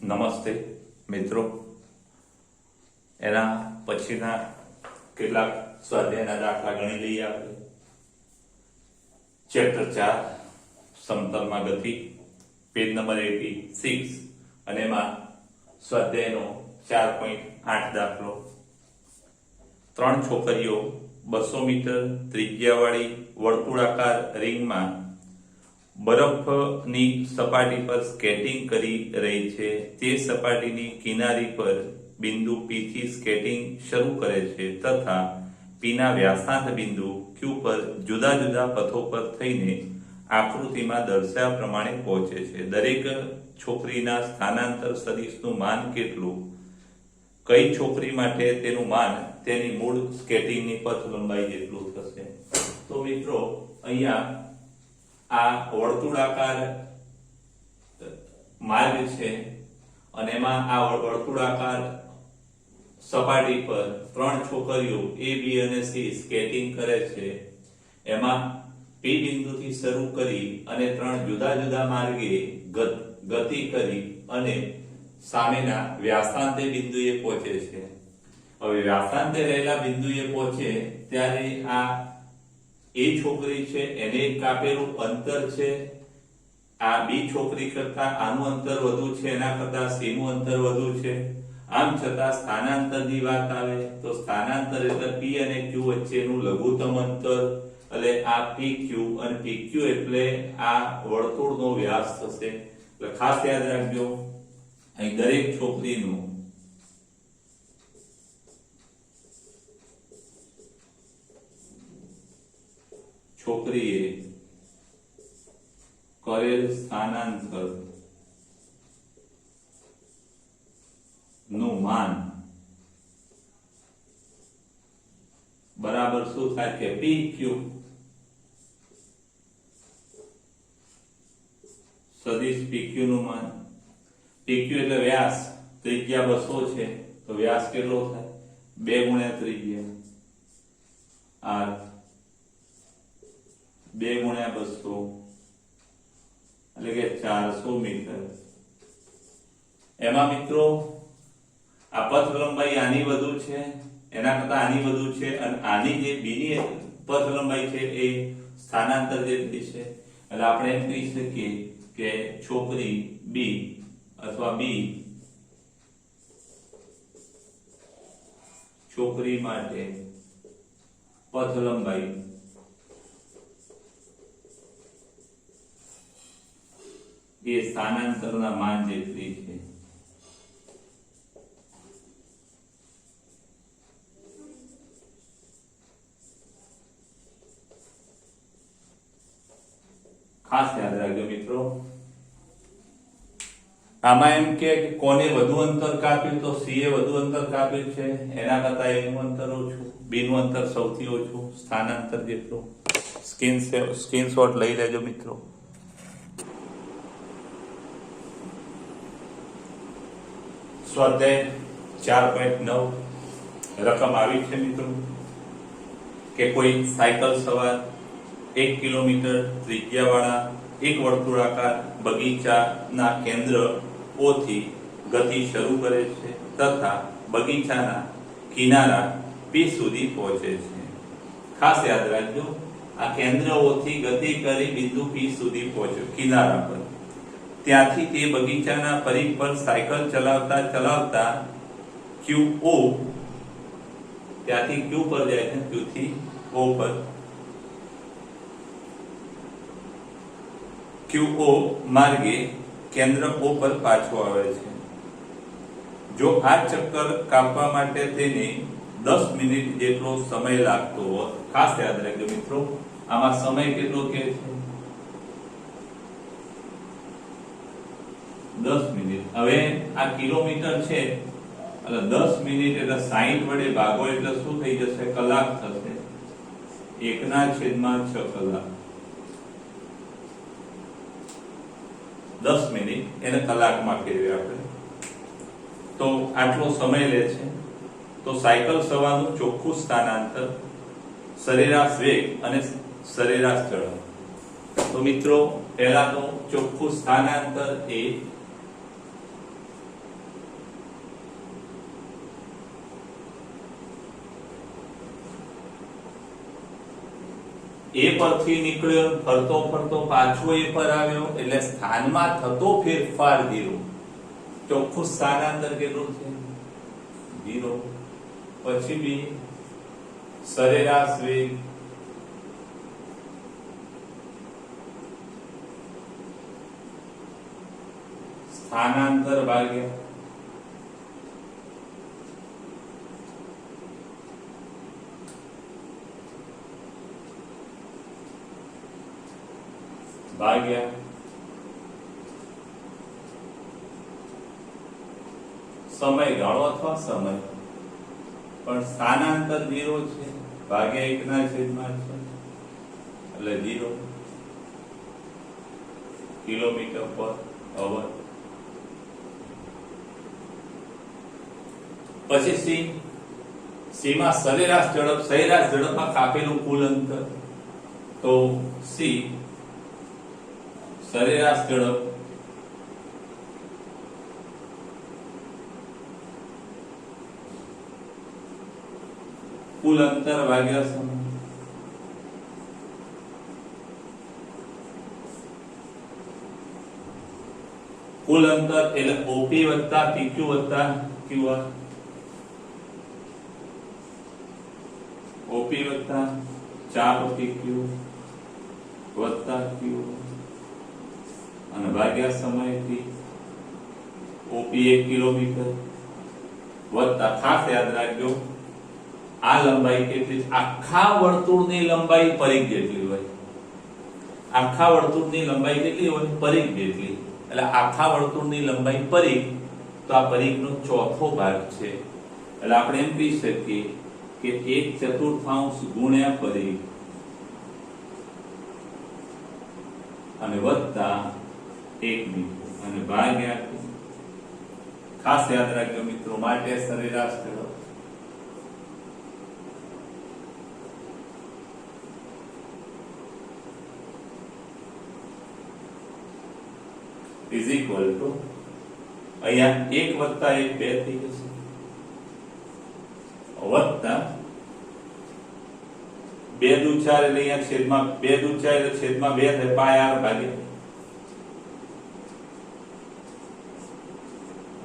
નમસ્તે મિત્રો, એના પછીના કેટલાક સ્વાધ્યાયના દાખલા ગણી લઈએ આપણે. ચેપ્ટર 4 સમતલમાં ગતિ, પેજ નંબર 86, અને એમાં સ્વાધ્યાયનો 4.8 દાખલો. 3 છોકરીઓ 200 મીટર ત્રિજ્યાવાળી વર્તુળાકાર રિંગમાં બરફની સપાટી પર સ્કેટિંગ કરી રહી છે. તે સપાટીની કિનારી પર બિંદુ P થી સ્કેટિંગ શરૂ કરે છે તથા P ના વ્યાસાર્ધ બિંદુ Q પર જુદા જુદા પથો પર થઈને આકૃતિમાં દર્શાવ્યા પ્રમાણે પહોંચે છે. દરેક છોકરીના સ્થાનાંતર સદિશનું માન કેટલું? કઈ છોકરી માટે તેનું માન તેની મૂળ સ્કેટિંગની પથ લંબાઈ જેટલું થશે? તો મિત્રો, અહીંયા આ વર્તુળાકાર માર્ગ છે અને એમાં આ વર્તુળાકાર સપાટી પર 3 છોકરીઓ A, B અને C સ્કેટિંગ કરે છે. એમાં P બિંદુથી શરૂ કરી અને 3 જુદા જુદા માર્ગે ગતિ કરી અને સામેના વ્યાસાંતે બિંદુએ પહોંચે છે. હવે વ્યાસાંતે રહેલા બિંદુએ પહોંચે ત્યારે આ એ છોકરી છે એને કાપેલું અંતર છે. આ બી છોકરી કરતા આનું અંતર વધુ છે, એના કરતા સી નું અંતર વધુ છે. આમ છતાં સ્થાનાંતરની વાત આવે તો સ્થાનાંતર એટલે P અને Q વચ્ચેનું લઘુત્તમ અંતર, એટલે આ PQ અને PQ એટલે આ વર્તુળનો વ્યાસ થશે. એટલે ખાસ યાદ રાખજો, અહીં દરેક છોકરીનું છોકરીએ કરેલ સ્થાનાંતર નું માન બરાબર શું થાય કે PQ સદિશ PQ નું માન. PQ એટલે વ્યાસ, ત્રિજ્યા 200 છે તો વ્યાસ કેટલો થાય? 2 ગુણ્યા ત્રિજ્યા r, 2 ગુણ્યા 200 એટલે કે 400 મીટર. એમાં મિત્રો આ પથ લંબાઈ આની વધુ છે, એના કરતા આની વધુ છે, અને આની જે બીની પથ લંબાઈ છે એ સ્થાનાંતર જેટલી છે. એટલે આપણે એમ કહી શકીએ કે છોકરી B અથવા B છોકરી માટે પથ લંબાઈ એ સ્થાનાંતરના માન જેટલી છે. ખાસ યાદ રાખજો મિત્રો, આમાં એમ કે કોને વધુ અંતર કાપ્યું તો C એ વધુ અંતર કાપ્યું છે, એના કરતા A નું અંતર ઓછું, B નું અંતર સૌથી ઓછું, સ્થાનાંતર જેટલું. સ્ક્રીનશોટ લઈ લેજો મિત્રો. સ્વાધ્યાય 4.9 રકમ આવી છે મિત્રો કે કોઈ સાયકલ સવાર 1 કિલોમીટર ત્રિજ્યાવાળા એક વર્તુળાકાર બગીચાના કેન્દ્ર O થી ગતિ શરૂ કરે છે તથા બગીચાના કિનારા P સુધી પહોંચે છે. ખાસ યાદ રાખજો, આ કેન્દ્ર O થી ગતિ કરી બિંદુ P સુધી પહોંચ્યો કિનારા પર. ત્યાંથી તે બગીચાના પરિઘ પર સાયકલ ચલાવતા ચલાવતા QO, ત્યાંથી Q પર જાય છે, Q થી O પર, QO માર્ગે કેન્દ્ર O પર પાછો આવે છે. જો આ ચક્કર કાપવા માટે તેને 10 મિનિટ જેટલો સમય લાગતો હોય, ખાસ યાદ રાખજો મિત્રો, આમાં સમય કેટલો કે છે? 10 મિનિટ. હવે આ કિલોમીટર છે એટલે 10 મિનિટ એટલે 60 વડે ભાગો એટલે શું થઈ જશે? કલાક થશે. 1/6 કલાક. 10 મિનિટ એને કલાકમાં ફેરવીએ આપણે તો આટલો સમય લે છે. તો સાયકલ સવારનું ચોખ્ખું સ્થાનાંતર, સરેરાશ વેગ અને સરેરાશ ઝડપ. તો મિત્રો પહેલા તો ચોખ્ખું સ્થાનાંતર એ એ પરથી નીકળ્યો, ફરતો ફરતો પાછો એ પર આવ્યો, એટલે સ્થાનમાં થતો ફેરફાર 0. ચોખ્ખું સ્થાનાંતર કેટલું છે? 0. પછી બી સરેરાશ વેગ સ્થાનાંતર ભાગ્યા સમયગાળો અથવા સમય, પણ સ્થાનાંતર 0 છે, ભાગ્યા 1/6 એટલે 0 કિલોમીટર પર અવર. પછી સી માં સરેરાશ ઝડપમાં કાપેલું કુલ અંતર, તો સી સરેરાશ ઝડપ કુલ અંતર ભાગ્યા સમય. કુલ અંતર એટલે ઓપી વત્તા પીક્યુ વત્તા ક્યુઆર. ઓપી વત્તા 4 પીક્યુ વત્તા ક્યુ અને ભાગ્યા સમયથી ઓપી 1 કિલોમીટર વત્તા, ખાસ યાદ રાખજો આ લંબાઈ કેટલી? આખા વર્તુળની લંબાઈ પરિઘ જેટલી હોય. આખા વર્તુળની લંબાઈ કેટલી હોય? પરિઘ જેટલી. એટલે આખા વર્તુળની લંબાઈ પરિઘ, તો આ પરિઘનો ચોથો ભાગ છે. એટલે આપણે એમ કહી શકીએ કે 1/4 ગુણ્યા પરિઘ અને વત્તા 1 મીટર અને ભાગ્યા, ખાસ યાદ રાખજો મિત્રો, માટે સરેરાશ ઝડપ ઇઝ ઇક્વલ ટુ, અહીંયા 1 વત્તા 1 2 થઈ જશે, વત્તા 2 દુ 4 એટલે અહીંયા છેદમાં 2 દુ 4 એટલે છેદમાં 2 થાય, પાય r ભાગ્યા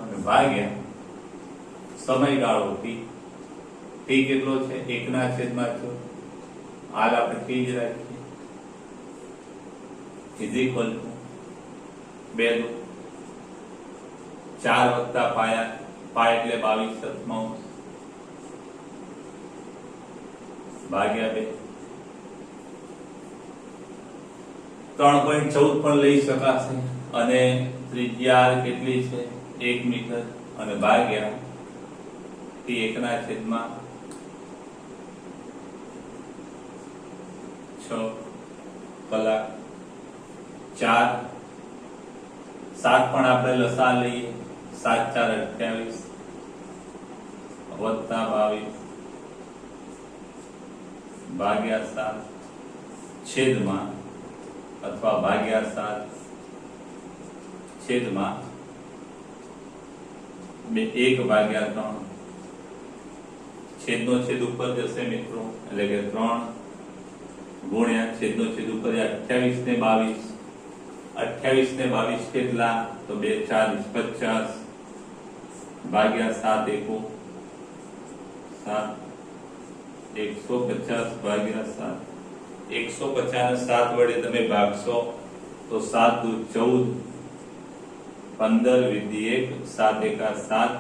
અને ભાગ્યા સમયગાળો t. t કેટલો છે? 1/6. હાલ આપણે t જ રાખીએ, ઇઝ ઇક્વલ ટુ 2 દુ 4 વત્તા પાયા, પાય એટલે 22/7 ભાગ્યા 2. 3.14 પણ લઈ શકાશે અને ત્રિજ્યા કેટલી છે? 1 મીટર અને ભાગ્યા t 1/6 કલાક. 4 7 પણ આપણે લસા લઈએ, 7 4 28 વત્તા 22 ભાગ્યા 7 છેદમાં અથવા ભાગ્યા 7 છેદમાં 1/3. છેદનો છેદ ઉપર જશે મિત્રો, એટલે કે 3 ગુણ્યા છેદનો છેદ ઉપર 28 ને 22, 28 ને 22 કેટલા? તો 2 4 50 ભાગ્યા 7 1 150 ભાગ્યા 7. 150 ને 7 વડે તમે ભાગશો તો 7 દુ 14, 15 વિધિ 1, 7 એકા 7,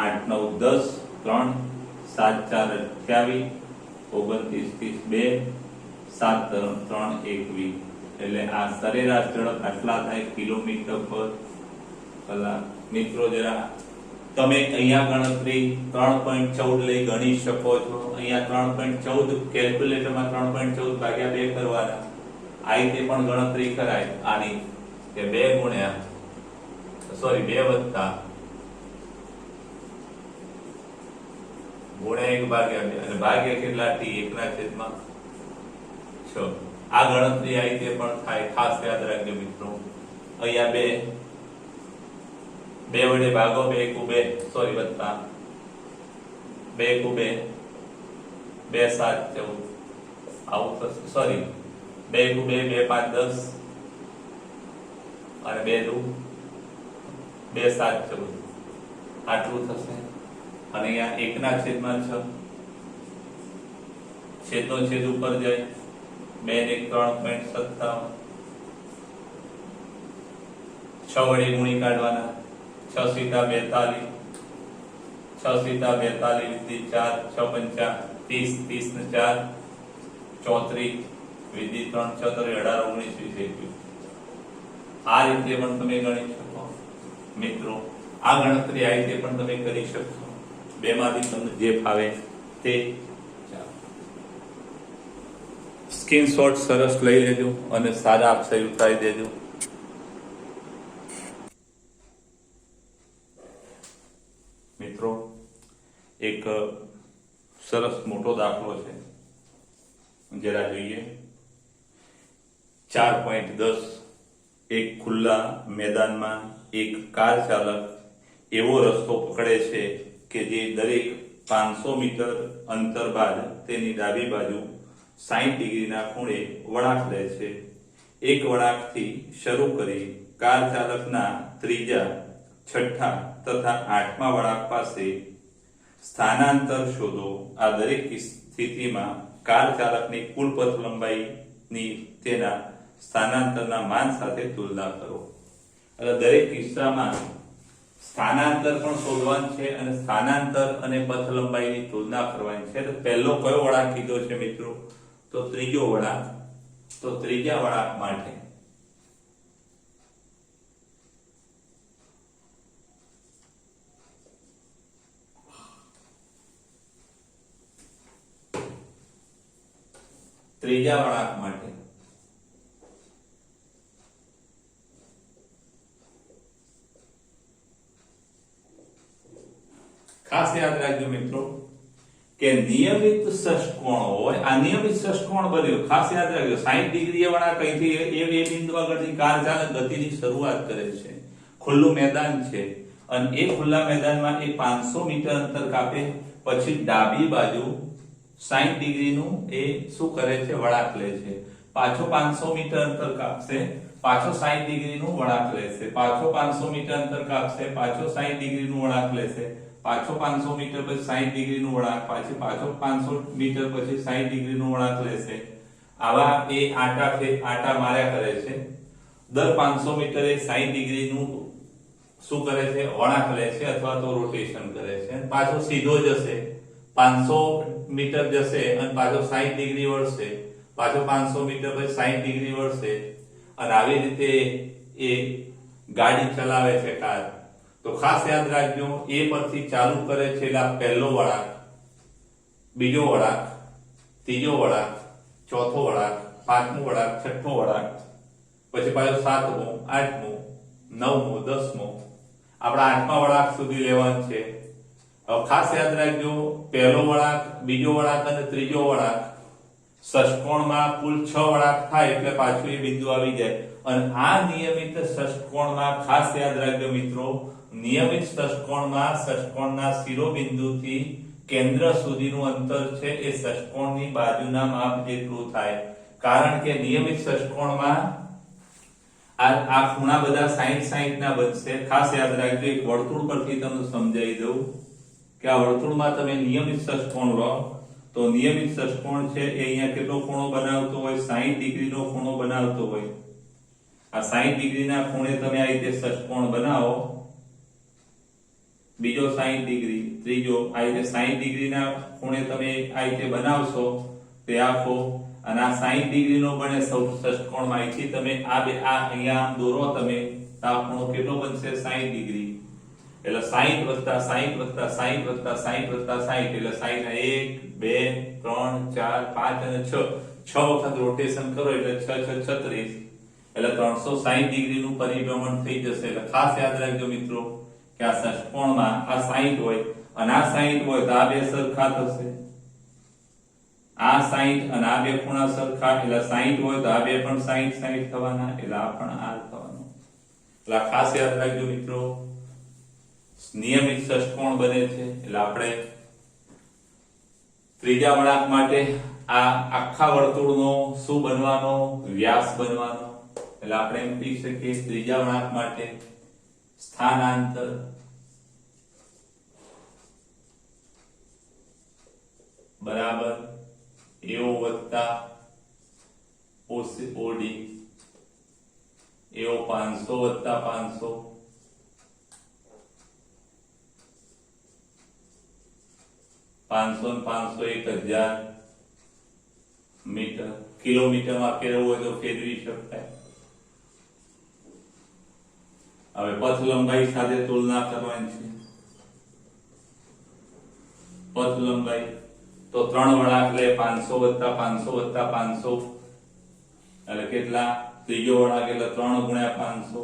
8 9 10, 3 7 4 28, 29 30 2, 7 3 21. એટલે આ સરેરાશ ઝડપ આટલા થાય કિલોમીટર પર કલાક. મિત્રો જરા તમે અહીંયા ગણતરી 3.14 લઈ ગણી શકો છો. અહીંયા 3.14 કેલ્ક્યુલેટરમાં 3.14 ભાગ્યા 2 કરવાના. આ રીતે પણ ગણતરી કરાય આની કે 2 વત્તા ગુણ્યા 1 ભાગ્યા 2 અને ભાગ્યા કેટલા? t 1/6. આ ગણતરી આ રીતે પણ થાય, ખાસ યાદ રાખજો મિત્રો. અહીંયા 2 વડે ભાગો, 2 એકુ 2 વત્તા 2 એકુ 2 2 7 14 આવું થશે, સોરી 2 × 2 2 5 10 અને 2 × 2 7 14 આટલું થશે અને અહીંયા 1/6 છેદનો છેદ ઉપર જાય 2 ને 3.57 6 વડે ગુણી કાઢવાના 6 સીધા 42 6 સીધા 42 વિધિ 4 6 પંચા 30 30 ને 4 34 વિધિ 3 36 18 19 21 આ રીતે પણ તમે ગણી શકો મિત્રો આ ગણતરી આ રીતે પણ તમે કરી શકશો બેમાંથી તમને જે ફાવે તે સ્ક્રીનશોટ સરસ લઈ લેજો અને સારા અક્ષર ઉતારી દેજો મિત્રો એક સરસ મોટો દાખલો છે જરા જોઈએ 4.10 એક ખુલ્લા મેદાનમાં એક કાર ચાલક એવો રસ્તો પકડે છે કે જે દરેક 500 મીટર અંતર બાદ તેની ડાબી બાજુ 60 ડિગ્રીના ખૂણે વળાંક લે છે એક વળાંકથી શરૂ કરી કાર ચાલકના ત્રીજા છઠ્ઠા તથા 8મા વળાંક પાસે સ્થાનાંતર શોધો આ દરેક સ્થિતિમાં કાર ચાલકની કુલ પથ લંબાઈની તેના સ્થાનાંતરના માન સાથે તુલના કરો એટલે દરેક કિસ્સામાં સ્થાનાંતર પણ શોધવાનું છે અને સ્થાનાંતર અને પથ લંબાઈની તુલના કરવાની છે તો પહેલો કયો વળાંક કીધો છે મિત્રો તો ત્રીજો વળાંક તો ત્રીજા વળાંક માટે ખાસ યાદ રાખજો મિત્રો કે નિયમિત ષષ્કોણ હોય આ નિયમિત ષષ્કોણ બન્યો ખાસ યાદ રાખજો 60 ડિગ્રી એ વળાંક અહીંથી એ બિંદુ આગળથી કાર ચાલક ગતિની શરૂઆત કરે છે ખુલ્લું મેદાન છે અને એ ખુલ્લા મેદાનમાં એ 500 મીટર અંતર કાપે પછી ડાબી બાજુ 60 ડિગ્રીનું એ શું કરે છે વળાંક લે છે પાછો 500 મીટર અંતર કાપશે પાછો 60 ડિગ્રીનું વળાંક લેશે પાછો 500 મીટર અંતર કાપશે પાછો 60 ડિગ્રીનું વળાંક લેશે પાછો 500 મીટર પછી 60 ડિગ્રીનું વળાંક પાછો 500 મીટર પછી 60 ડિગ્રીનું વળાંક લેશે આવા એ આટા માર્યા કરે છે દર 500 મીટરે 60 ડિગ્રીનું શું કરે છે વળાંક લે છે અથવા તો રોટેશન કરે છે પાછો સીધો જશે 500 મીટર જશે અને પાછો 60 ડિગ્રી વળશે પાછો 500 મીટર પછી 60 ડિગ્રી વળશે અને આવી રીતે એ ગાડી ચલાવે છે કાર તો ખાસ યાદ રાખજો એ પરથી ચાલુ કરે છે એટલે પહેલો વળાંક બીજો વળાંક ત્રીજો વળાંક ચોથો વળાંક પાંચમો વળાંક છઠ્ઠો વળાંક પછી પાછો 7મો 8મો 9મો 10મો આપણા 8મા વળાંક સુધી લેવાનું છે હવે ખાસ યાદ રાખજો પહેલો વળાંક બીજો વળાંક અને ત્રીજો વળાંક ષષ્કોણમાં કુલ 6 વળાંક થાય એટલે પાછું એ બિંદુ આવી જાય અને આ નિયમિત ષષ્કોણમાં ખાસ યાદ રાખજો મિત્રો નિયમિત ષષ્કોણમાં ષષ્કોણના શિરોબિંદુથી કેન્દ્ર સુધીનું અંતર છે એ ષષ્કોણની બાજુના માપ જેટલું થાય કારણ કે નિયમિત ષષ્કોણમાં આ ખૂણા બધા 60 ના બનશે ખાસ યાદ રાખજો એક વર્તુળ પરથી તમને સમજાવી દઉં કે આ વર્તુળમાં તમે નિયમિત ષષ્કોણ લો તો નિયમિત ષષ્કોણ છે એ અહીંયા કેટલો ખૂણો બનાવતો હોય 60 ડિગ્રીનો ખૂણો બનાવતો હોય આ 60 ડિગ્રીના ખૂણે તમે આ રીતે ષષ્કોણ બનાવો બીજો 60 ડિગ્રી ત્રીજો આ રીતે 60 ડિગ્રીના ખૂણે તમે આ રીતે બનાવશો તે આખો અને આ 60 ડિગ્રીનો બને ષષ્કોણમાં અહીંથી તમે આ અહીંયા આમ દોરો તમે આ ખૂણો કેટલો બનશે 60 ડિગ્રી એટલે 60 + 60 + 60 + 60 + 60 એટલે 60 1 2 3 4 5 અને 6 વખત રોટેશન કરો એટલે 6 6 36 એટલે 360 ડિગ્રીનું પરિભ્રમણ થઈ જશે એટલે ખાસ યાદ રાખજો મિત્રો કે આ ષષ્કોણમાં આ 60 હોય અને આ 60 હોય તો આ બે સરખા થશે આ 60 અને આ બે ખૂણા સરખા એટલે 60 હોય તો આ બે પણ 60 60 થવાના એટલે આ પણ આ થવાનું એટલે ખાસ યાદ રાખજો મિત્રો નિયમિત ષષ્કોણ બને છે એટલે આપણે ત્રીજા વળાંક માટે આ આખા વર્તુળનો શું બનવાનો? વ્યાસ બનવાનો. એટલે આપણે એમ કહી શકીએ ત્રીજા વળાંક માટે સ્થાનાંતર બરાબર AO વત્તા OD, AO 500 વત્તા 500, 500 ને 500 1000 મીટર. કિલોમીટરમાં ફેરવવું હોય તો ફેરવી શકાય. હવે પથ લંબાઈ સાથે તુલના કરવાની છે. પથ લંબાઈ તો 3 વળાંક લે 500 વત્તા 500 વત્તા 500 એટલે કેટલા? ત્રીજો વળાંક એટલે 3 ગુણ્યા 500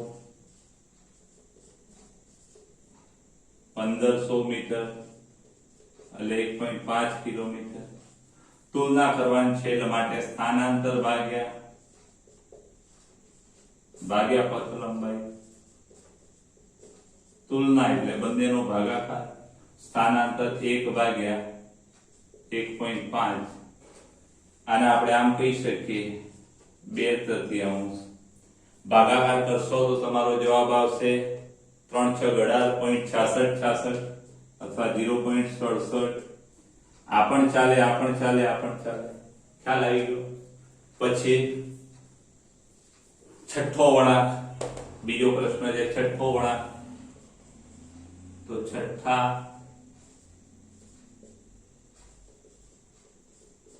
1500 મીટર એટલે 1.5 કિલોમીટર. તુલના કરવાની છે એટલે માટે સ્થાનાંતર ભાગ્યા પથ લંબાઈ. તુલના એટલે બંનેનો ભાગાકાર. સ્થાનાંતર 1 ભાગ્યા 1.5. આને આપણે આમ કહી શકીએ 2/3. ભાગાકાર કરશો તો તમારો જવાબ આવશે 3 6 18.66 અથવા 0.67. આ પણ ચાલે, આ પણ ચાલે, આ પણ ચાલે. ખ્યાલ આવી ગયો? પછી છઠ્ઠો વળાંક, બીજો પ્રશ્ન છે છઠ્ઠો વળાંક. તો છઠ્ઠા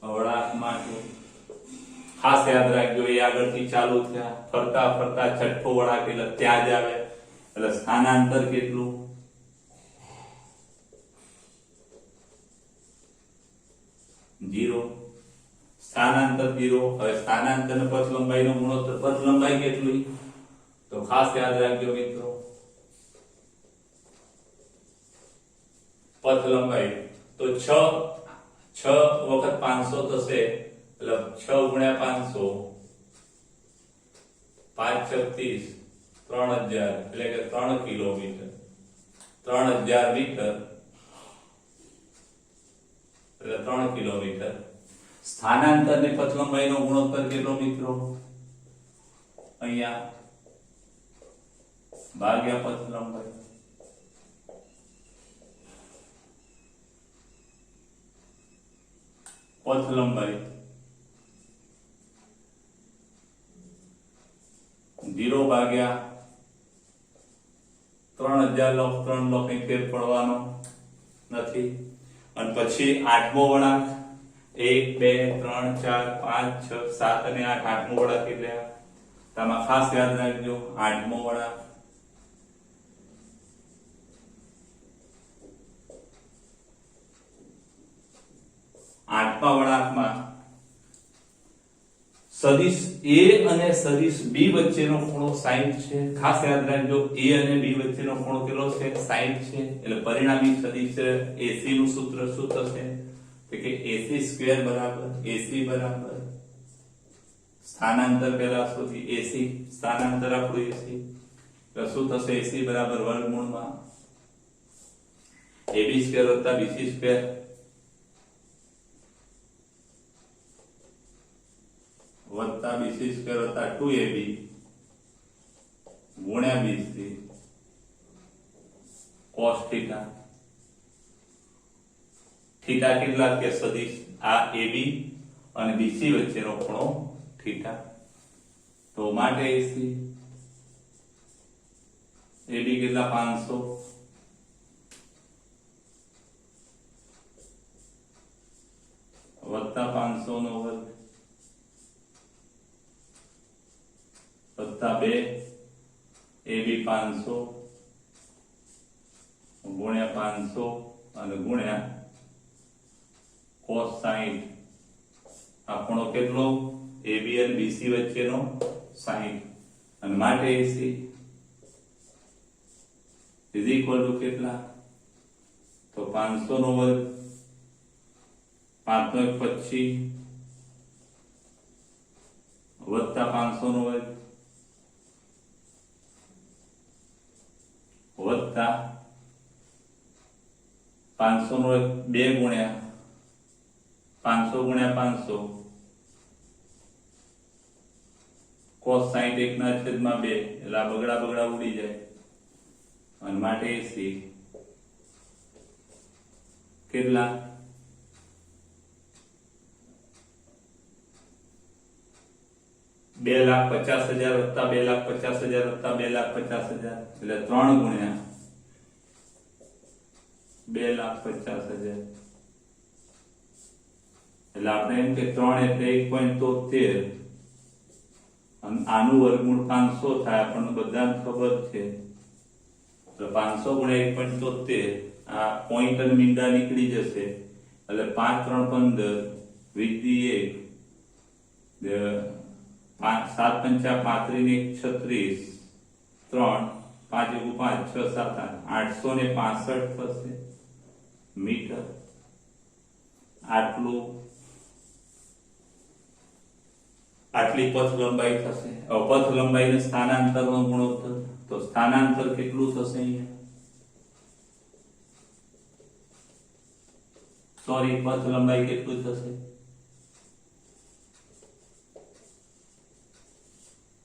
વળાંક માટે ખાસ યાદ રાખજો, એ આગળથી ચાલુ થયા ફરતા ફરતા છઠ્ઠો વળાંક એટલે ત્યાં જ આવે. એટલે સ્થાનાંતર કેટલું? 0. સ્થાનાંતર 0. હવે સ્થાનાંતર અને પથ લંબાઈનો ગુણોત્તર. પથ લંબાઈ કેટલી? તો ખાસ યાદ રાખજો મિત્રો, પથ લંબાઈ તો 6 વખત 500 થશે એટલે 6 ગુણ્યા 500 5 36 3000 એટલે કે 3 કિલોમીટર. 3000 મીટર એટલે 3 કિલોમીટર. સ્થાનાંતર ને પથ લંબાઈનો ગુણોત્તર કેટલો મિત્રો? અહીંયા ભાગ્યા પથ લંબાઈ. પથ લંબાઈ 0 ભાગ્યા 3000 લોક 3 લોક ની ફેર પડવાનો નથી. અને પછી આઠમો વળાંક 1 2 3 4 5 6 7 અને 8. આઠમો વળાંક એટલે તમે ખાસ યાદ રાખજો આઠમો વળાંક. આઠમા વળાંકમાં સદિશ A અને સદિશ B વચ્ચેનો ખૂણો 60 છે. ખાસ યાદ રાખજો A અને B વચ્ચેનો ખૂણો કેટલો છે? 60 છે. એટલે પરિણામી સદિશ AC નું સૂત્ર શું થશે? તો કે AC² બરાબર AC બરાબર સ્થાનાંતર પહેલા સુધી AC સ્થાનાંતર આપણું AC તો શું થશે? AC બરાબર વર્ગમૂળમાં AB² વત્તા BC² વત્તા BC² વત્તા 2AB ગુણ્યા BC cos થીટા. થીટા કેટલા? કે સદિશ આ AB અને BC વચ્ચેનો ખૂણો થીટા. તો માટે AC AB કેટલા? 500 વત્તા 500 નો વર્ગ વત્તા 2 AB 500 ગુણ્યા 500 અને ગુણ્યા cos 60. આ ખૂણો કેટલો? AB અને BC વચ્ચેનો 60. અને માટે AC ઇઝ ઇક્વલ ટુ કેટલા? તો 500 નો વર્ગ 5 નો 25 વત્તા 500 નો વર્ગ વત્તા 500 નો 2 ગુણ્યા 500 ગુણ્યા 500 cos 61 ના છેદમાં 2 એટલે આ બગડા ઉડી જાય અને માટે 80 કેટલા 2,50,000 વત્તા 2,50,000 વત્તા 2,50,000 એટલે 3 ગુણ્યા 2,50,000 એટલે આપણે એમ કે 3 એટલે 1.73 અને આનું વર્ગમૂળ 500 થાય આપણને બધાને ખબર છે તો 500 ગુણ્યા 1.73 આ પોઈન્ટ અને મીંડા નીકળી જશે એટલે 5 3 15 વિધિ 1 7 5 35 36 3 5 5 6 7 865 થશે મીટર આટલી પથ લંબાઈ થશે પથ લંબાઈને સ્થાનાંતરનો ગુણોત્તર તો સ્થાનાંતર કેટલું થશે અહીંયા સોરી પથ લંબાઈ કેટલું થશે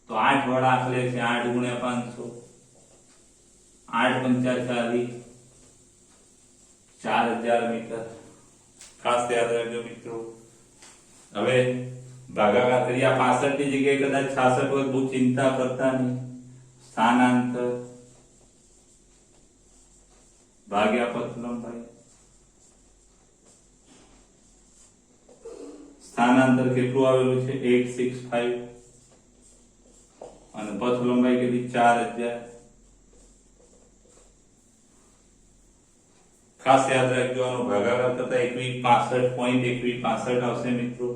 તો 8 વડા આખલે છે 8 ગુણ્યા 500 8 પંચા 40 4000 મીટર ખાસ યાદ રાખજો મિત્રો હવે ભાગાકાર કરી આ 65 ની જગ્યાએ કદાચ 66 હોય બહુ ચિંતા કરતા નહીં સ્થાનાંતર ભાગ્યા પથ લંબાઈ સ્થાનાંતર કેટલું આવેલું છે 865 અને પથ લંબાઈ કેટલી 4000 ખાસ યાદ રાખજો આનો ભાગાકાર કરતા 2165.2165 આવશે મિત્રો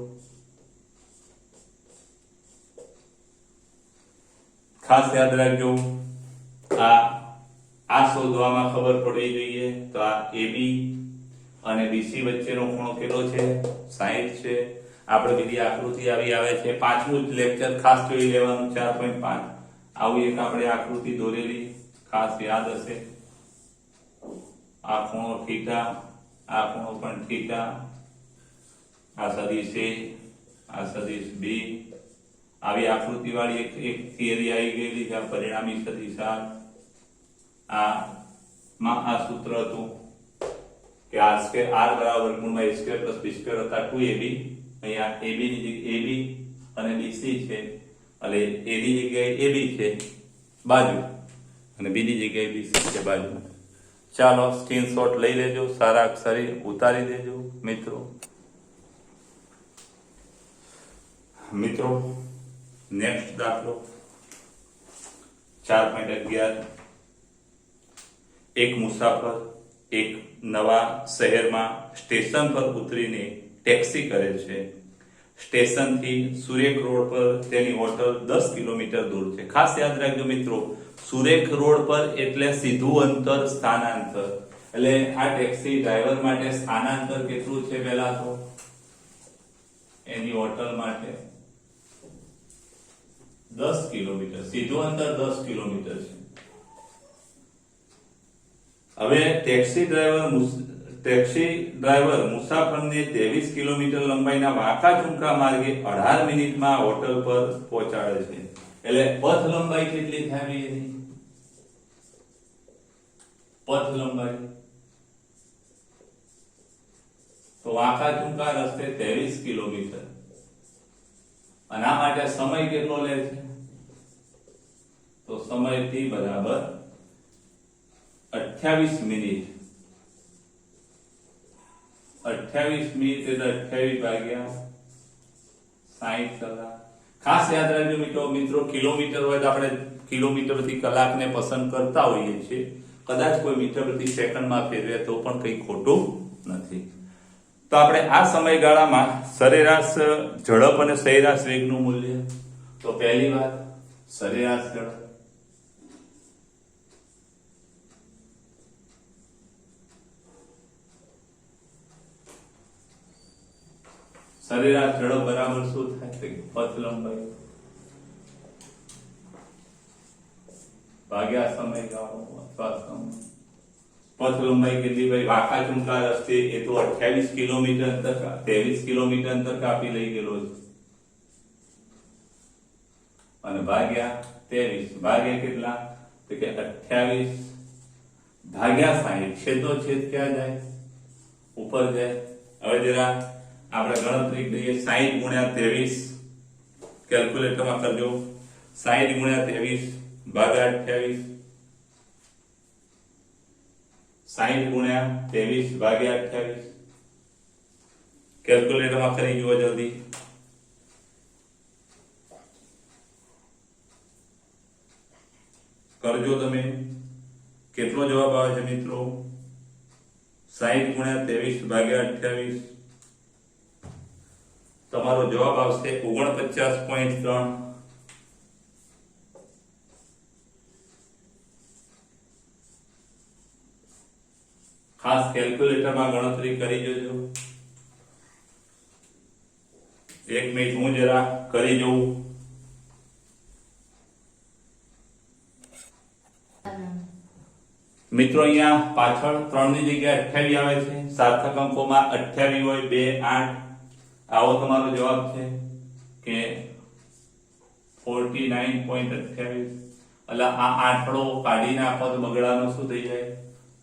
ખાસ યાદ રાખજો આ શોધવામાં ખબર પડવી જોઈએ તો આ AB અને BC વચ્ચેનો ખૂણો કેટલો છે 60 છે આપણે બીજી આકૃતિ આવી આવે છે પાંચમું જ લેક્ચર ખાસ જોઈ લેવાનું 4.5 આવું એક આપણે આકૃતિ દોરેલી ખાસ યાદ હશે આ ખૂણો થીટા આ ખૂણો પણ થીટા આ સદિશ A આ સદિશ B આવી આકૃતિ વાળી એક થિયરી આવી ગયેલી છે પરિણામી સદિશ આ સૂત્ર હતું કે r સ્ક્વેર r બરાબર વર્ગમૂળમાં a square plus b square હતા 2ab અહીંયા ab ની જગ્યાએ ab અને bc છે એટલે a ની જગ્યાએ ab છે બાજુ અને b ની જગ્યાએ bc છે બાજુ ચાલો સ્ક્રીનશોટ લઈ લેજો સારા અક્ષરે ઉતારી દેજો મિત્રો નેક્સ્ટ દાખલો 4.11 એક મુસાફર એક નવા શહેરમાં સ્ટેશન પર ઉતરીને ટેક્સી કરે છે સ્ટેશનથી સુરેખ રોડ પર તેની હોટલ 10 કિલોમીટર દૂર છે ખાસ યાદ રાખજો મિત્રો સુરેખ રોડ પર એટલે સીધું અંતર સ્થાનાંતર એટલે આ ટેક્સી ડ્રાઈવર માટે સ્થાનાંતર કેટલું છે પહેલા તો એની હોટલ માટે 10 કિલોમીટર સીધું અંતર 10 કિલોમીટર છે હવે ટેક્સી ડ્રાઈવર મુસાફરને 23 કિલોમીટર લંબાઈના વાંકા ચૂંકા માર્ગે 18 મિનિટમાં હોટલ પર પહોંચાડે છે એટલે પથ લંબાઈ કેટલી થાય એની પથ લંબાઈ તો વાંકા ચૂંકા રસ્તે 23 કિલોમીટર અને આ માટે સમય કેટલો લે છે તો સમય t બરાબર 28 મિનિટ 28 મિનિટ એટલે 28 ભાગ્યા 60 કલાક ખાસ યાદ રાખજો મિત્રો કિલોમીટર હોય તો આપણે કિલોમીટર પ્રતિ કલાકને પસંદ કરતા હોઈએ છીએ કદાચ કોઈ મીટર પ્રતિ સેકન્ડમાં ફેરવે તો પણ કંઈ ખોટું નથી તો આપણે આ સમયગાળામાં સરેરાશ ઝડપ અને સરેરાશ વેગનું મૂલ્ય તો પહેલી વાત સરેરાશ ઝડપ સરેરાશ ઝડપ બરાબર શું થાય પથ લંબાઈ ભાગ્યા સમયગાળો અથવા સમય પથ લંબાઈ કેટલી ભાઈ વાંકા ચૂંકા રસ્તે એ તો 28 કિલોમીટર અંતર 23 કિલોમીટર અંતર કાપી લઈ ગયેલો છે અને ભાગ્યા 23 ભાગ્યા કેટલા તો કે 28 ભાગ્યા 60 છેદો છેદ ક્યાં જાય ઉપર જાય હવે જરા આપણે ગણતરી કરીએ 60 ગુણ્યા 23 કેલ્ક્યુલેટરમાં કરજો 60 ગુણ્યા 23 ભાગ્યા 28 60 ગુણ્યા 23 ભાગ્યા 28 કેલ્ક્યુલેટરમાં કરી જુઓ જલ્દી કરજો તમે કેટલો જવાબ આવે છે મિત્રો 60 ગુણ્યા 23 ભાગ્યા 28 તમારો જવાબ આવશે 49.3 ખાસ કેલ્ક્યુલેટરમાં ગણતરી કરી જોજો 1 મિનિટ હું જરા કરી જોઉં મિત્રો અહીંયા પાછળ 3 ની જગ્યાએ 28 આવે છે સાર્થક અંકોમાં 28 હોય 2 8 આવો તમારો જવાબ છે કે 49.28 એટલે આ આંકડો કાઢી નાખો તો બગડાનો શું થઈ જાય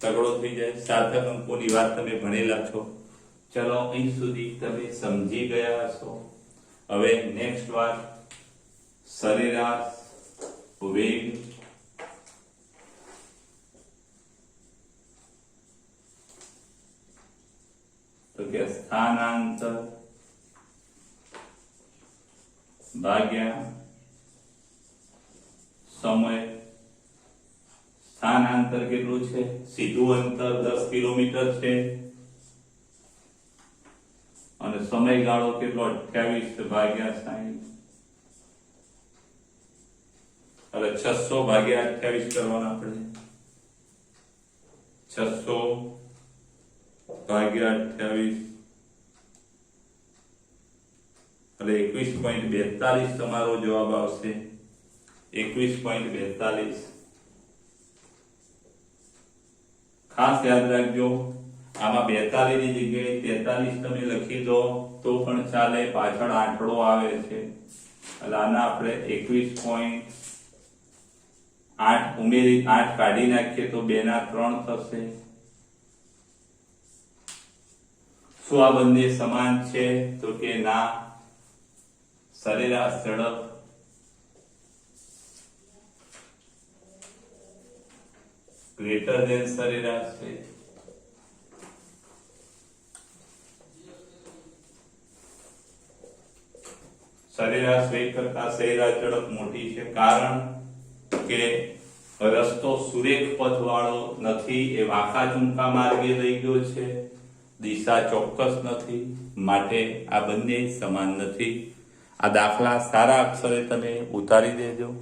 તગડો થઈ જાય સાર્થક અંકોની વાત તમે ભણેલા છો ચલો અહીં સુધી તમે સમજી ગયા છો હવે નેક્સ્ટ વાત સરેરાશ વેગ તો કે સ્થાનાંતર ભાગ્યા સમય સ્થાનાંતર કેટલું છે સીધું અંતર 10 કિલોમીટર છે અને સમયગાળો કેટલો 28 ભાગ્યા 60 એટલે 600 ભાગ્યા 28 કરવાના આપણે 600 ભાગ્યા 28 એટલે 21.42 તમારો જવાબ આવશે 21.42 ખાસ યાદ રાખજો આમાં 42 ની જગ્યાએ 43 તમે લખી દો તો પણ ચાલે પાછળ આંકડો આવે છે એટલે આના આપણે 21.8 ઉમેરી 8 કાઢી નાખીએ તો 2 ના 3 થશે શું આ બંને સમાન છે તો કે ના સરેરાશ ઝડપ ગ્રેટર ધેન સરેરાશ છે સરેરાશ વેગ કરતા સરેરાશ ઝડપ મોટી છે કારણ કે રસ્તો સુરેખ પથ વાળો નથી એ વાંકા ચૂંકા માર્ગે લઈ ગયો છે દિશા ચોક્કસ નથી માટે આ બંને સમાન નથી આ દાખલા સારા અક્ષરે તમે ઉતારી દેજો